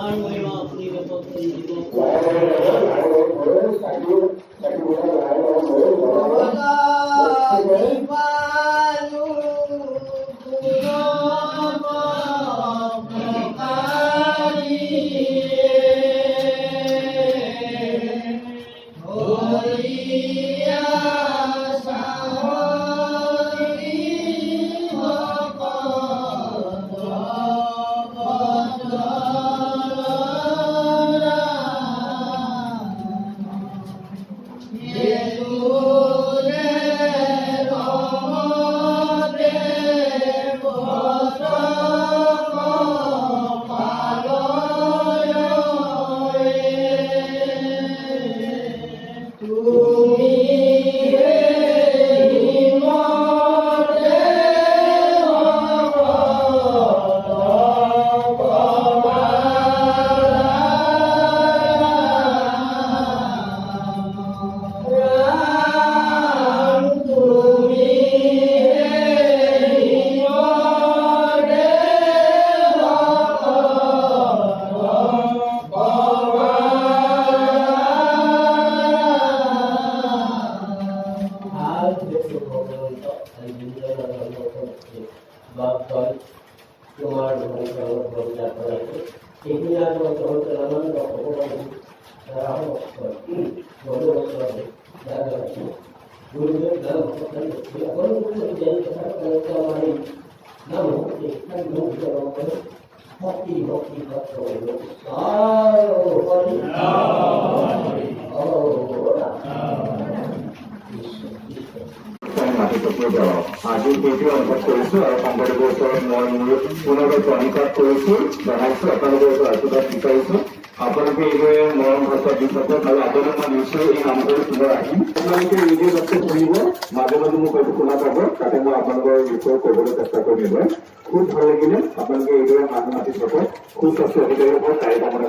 তোমাৰ মহিমা আপুনি বেতন দিব আজি সেইটোৱে অনুভৱ কৰিছো আৰু শংকৰদেৱৰ ওচৰত মই মোৰ পুনৰবাৰ প্ৰণিপাত কৰিছো জনাইছো আপোনালোকৰ ওচৰত আশীৰ্বাদ বিচাৰিছো আপোনালোকে এইদৰে মৰম ভাষা দি থাকক আৰু আপোনালোক মই নিশ্চয় এই নামঘৰলৈ পুনৰ আহিম আপোনালোকে ৰেডিঅ' যাতে শুনিব মাজে মাজে মোক হয়তো শুনা পাব তাতে মই আপোনালোকৰ বিষয়ে ক'বলৈ চেষ্টা কৰিম খুব ভাল লাগিলে আপোনালোকে এইদৰে মানুহ মাতি থাকক সুস্বাস্থ্য অধিকাৰীৰ ওপৰত কাৰ্যক্ৰম